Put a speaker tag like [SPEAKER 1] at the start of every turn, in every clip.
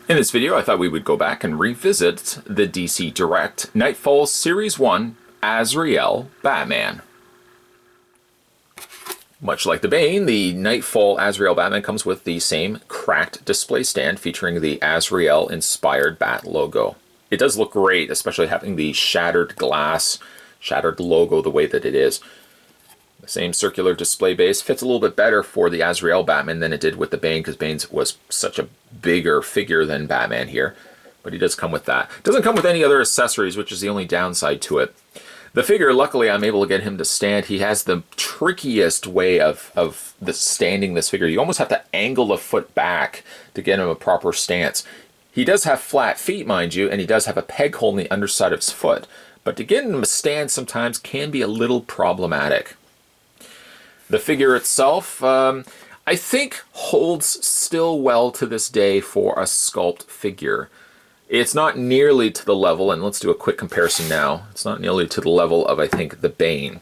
[SPEAKER 1] In this video, I thought we would go back and revisit the DC Direct Knightfall Series 1 Azrael Batman. Much like the Bane, the Knightfall Azrael Batman comes with the same cracked display stand featuring the Azrael-inspired bat logo. It does look great, especially having the shattered glass, shattered logo the way that it is. The same circular display base fits a little bit better for the Azrael Batman than it did with the Bane, because Bane was such a bigger figure than Batman here. But he does come with that. Doesn't come with any other accessories, which is the only downside to it. The figure, luckily, I'm able to get him to stand. He has the trickiest way of standing this figure. You almost have to angle the foot back to get him a proper stance. He does have flat feet, mind you, and he does have a peg hole in the underside of his foot. But to get him to stand sometimes can be a little problematic. The figure itself, I think, holds still well to this day for a sculpt figure. It's not nearly to the level, and let's do a quick comparison now. It's not nearly to the level of, I think, the Bane,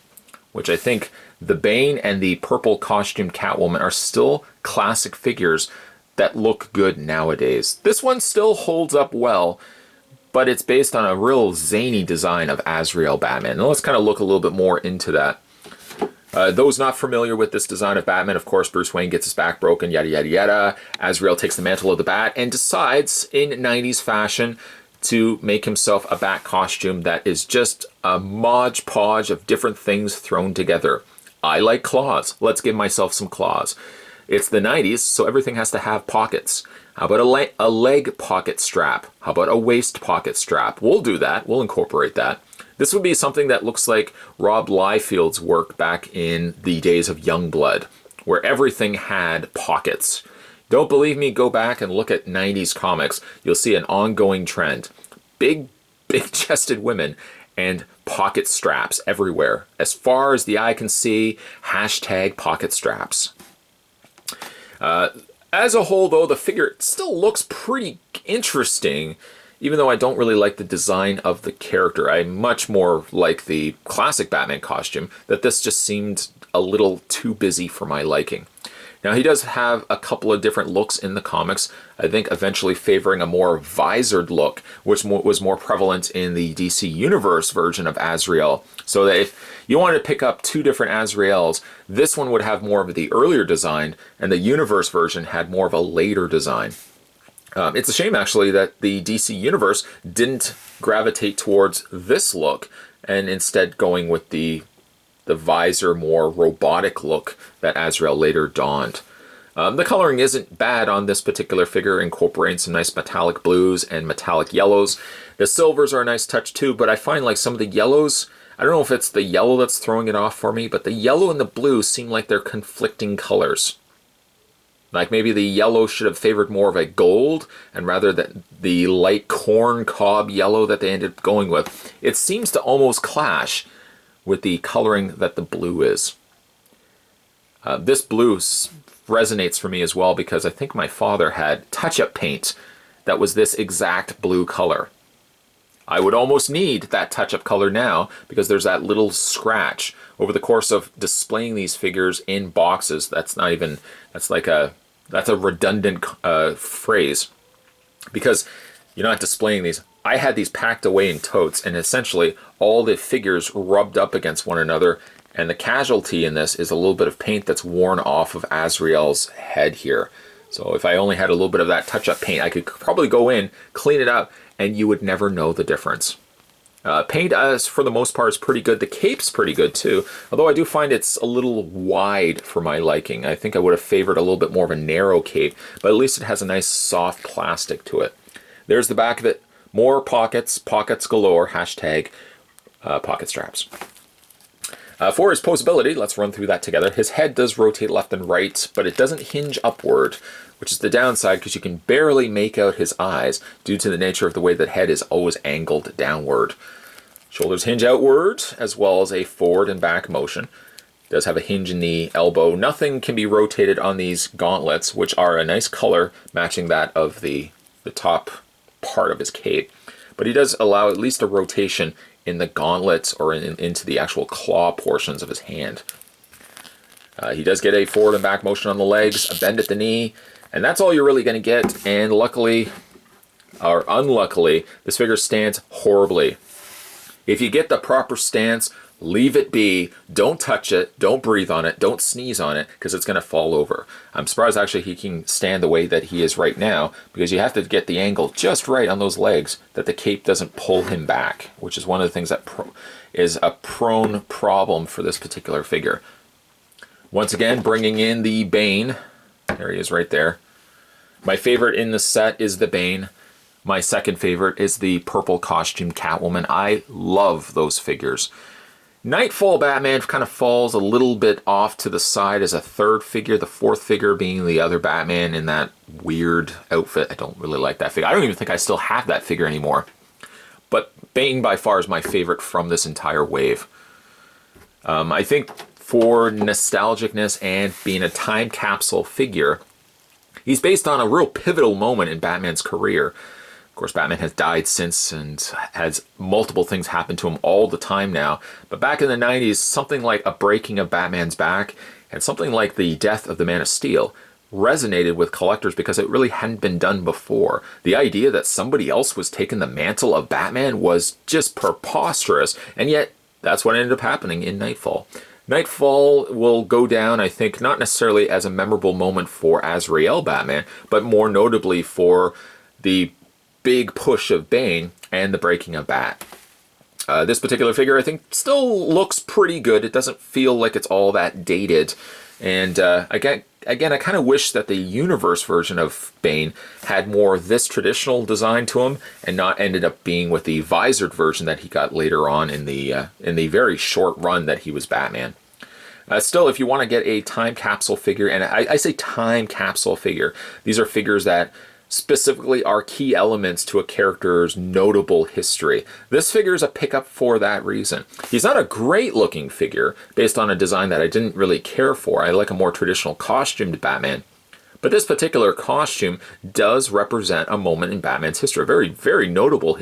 [SPEAKER 1] which I think the Bane and the purple costume Catwoman are still classic figures that look good nowadays. This one still holds up well, but it's based on a real zany design of Azrael Batman. And let's kind of look a little bit more into that. Those not familiar with this design of Batman, of course, Bruce Wayne gets his back broken, yada, yada, yada. Azrael takes the mantle of the Bat and decides, in 90s fashion, to make himself a Bat costume that is just a modge podge of different things thrown together. I like claws. Let's give myself some claws. It's the 90s, so everything has to have pockets. How about a leg pocket strap? How about a waist pocket strap? We'll do that. We'll incorporate that. This would be something that looks like Rob Liefeld's work back in the days of Youngblood, where everything had pockets. Don't believe me? Go back and look at 90s comics. You'll see an ongoing trend. Big chested women and pocket straps everywhere. As far as the eye can see, hashtag pocket straps. As a whole, though, the figure still looks pretty interesting, even though I don't really like the design of the character. I much more like the classic Batman costume, that this just seemed a little too busy for my liking. Now, he does have a couple of different looks in the comics, I think eventually favoring a more visored look, which was more prevalent in the DC Universe version of Azrael. So that if you wanted to pick up two different Azraels, this one would have more of the earlier design, and the Universe version had more of a later design. It's a shame, actually, that the DC Universe didn't gravitate towards this look, and instead going with the visor, more robotic look that Azrael later donned. The coloring isn't bad on this particular figure, incorporating some nice metallic blues and metallic yellows. The silvers are a nice touch too, but I find like some of the yellows, I don't know if it's the yellow that's throwing it off for me, but the yellow and the blue seem like they're conflicting colors. Like maybe the yellow should have favored more of a gold, and rather than the light corn cob yellow that they ended up going with, it seems to almost clash with the coloring that the blue is. This blue resonates for me as well because I think my father had touch-up paint that was this exact blue color. I would almost need that touch-up color now because there's that little scratch over the course of displaying these figures in boxes. That's a redundant phrase, because you're not displaying these. I had these packed away in totes, and essentially all the figures rubbed up against one another, and the casualty in this is a little bit of paint that's worn off of Azrael's head here. So if I only had a little bit of that touch-up paint, I could probably go in, clean it up, and you would never know the difference. Paint, for the most part, is pretty good. The cape's pretty good, too, although I do find it's a little wide for my liking. I think I would have favored a little bit more of a narrow cape, but at least it has a nice soft plastic to it. There's the back of it. More pockets, pockets galore, hashtag pocket straps. For his posability, let's run through that together. His head does rotate left and right, but it doesn't hinge upward, which is the downside because you can barely make out his eyes due to the nature of the way that head is always angled downward. Shoulders hinge outward, as well as a forward and back motion. It does have a hinge in the elbow. Nothing can be rotated on these gauntlets, which are a nice color, matching that of the top part of his cape. But he does allow at least a rotation in the gauntlets or into the actual claw portions of his hand. He does get a forward and back motion on the legs, a bend at the knee, and that's all you're really going to get. And luckily, or unluckily, this figure stands horribly. If you get the proper stance, leave it be, don't touch it, don't breathe on it, don't sneeze on it, because it's going to fall over. I'm surprised actually he can stand the way that he is right now, because you have to get the angle just right on those legs that the cape doesn't pull him back, which is one of the things that is a prone problem for this particular figure. Once again, bringing in the Bane. There he is right there. My favorite in the set is the Bane. My second favorite is the purple costume Catwoman. I love those figures. Knightfall Batman kind of falls a little bit off to the side as a third figure, the fourth figure being the other Batman in that weird outfit. I don't really like that figure. I don't even think I still have that figure anymore. But Bane by far is my favorite from this entire wave. I think for nostalgicness and being a time capsule figure, he's based on a real pivotal moment in Batman's career. Of course, Batman has died since and has multiple things happen to him all the time now. But back in the 90s, something like a breaking of Batman's back and something like the death of the Man of Steel resonated with collectors because it really hadn't been done before. The idea that somebody else was taking the mantle of Batman was just preposterous, and yet that's what ended up happening in Knightfall. Knightfall will go down, I think, not necessarily as a memorable moment for Azrael Batman, but more notably for the big push of Bane and the breaking of Bat. This particular figure, I think, still looks pretty good. It doesn't feel like it's all that dated. And again, I kind of wish that the universe version of Bane had more this traditional design to him and not ended up being with the visored version that he got later on in the very short run that he was Batman. Still, if you want to get a time capsule figure, and I say time capsule figure, these are figures that specifically are key elements to a character's notable history. This figure is a pickup for that reason. He's not a great looking figure based on a design that I didn't really care for. I like a more traditional costumed Batman. But this particular costume does represent a moment in Batman's history, a very, very notable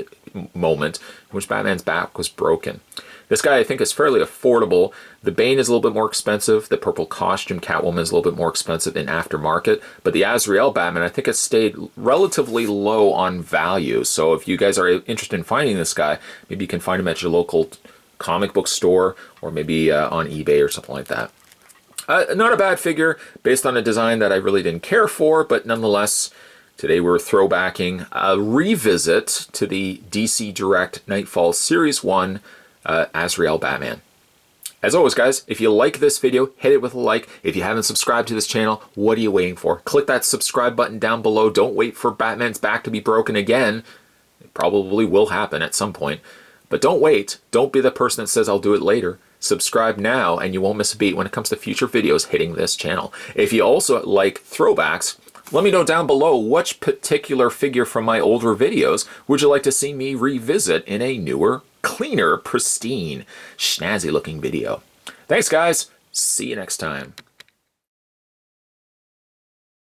[SPEAKER 1] moment in which Batman's back was broken. This guy, I think, is fairly affordable. The Bane is a little bit more expensive. The purple costume Catwoman is a little bit more expensive in aftermarket. But the Azrael Batman, I think, has stayed relatively low on value. So if you guys are interested in finding this guy, maybe you can find him at your local comic book store or maybe on eBay or something like that. Not a bad figure based on a design that I really didn't care for, but nonetheless, today we're throwbacking a revisit to the DC Direct Knightfall Series 1 Azrael Batman. As always, guys, if you like this video, hit it with a like. If you haven't subscribed to this channel, what are you waiting for? Click that subscribe button down below. Don't wait for Batman's back to be broken again. It probably will happen at some point. But don't wait. Don't be the person that says, I'll do it later. Subscribe now and you won't miss a beat when it comes to future videos hitting this channel. If you also like throwbacks, let me know down below which particular figure from my older videos would you like to see me revisit in a newer, cleaner, pristine, snazzy looking video. Thanks guys, see you next time.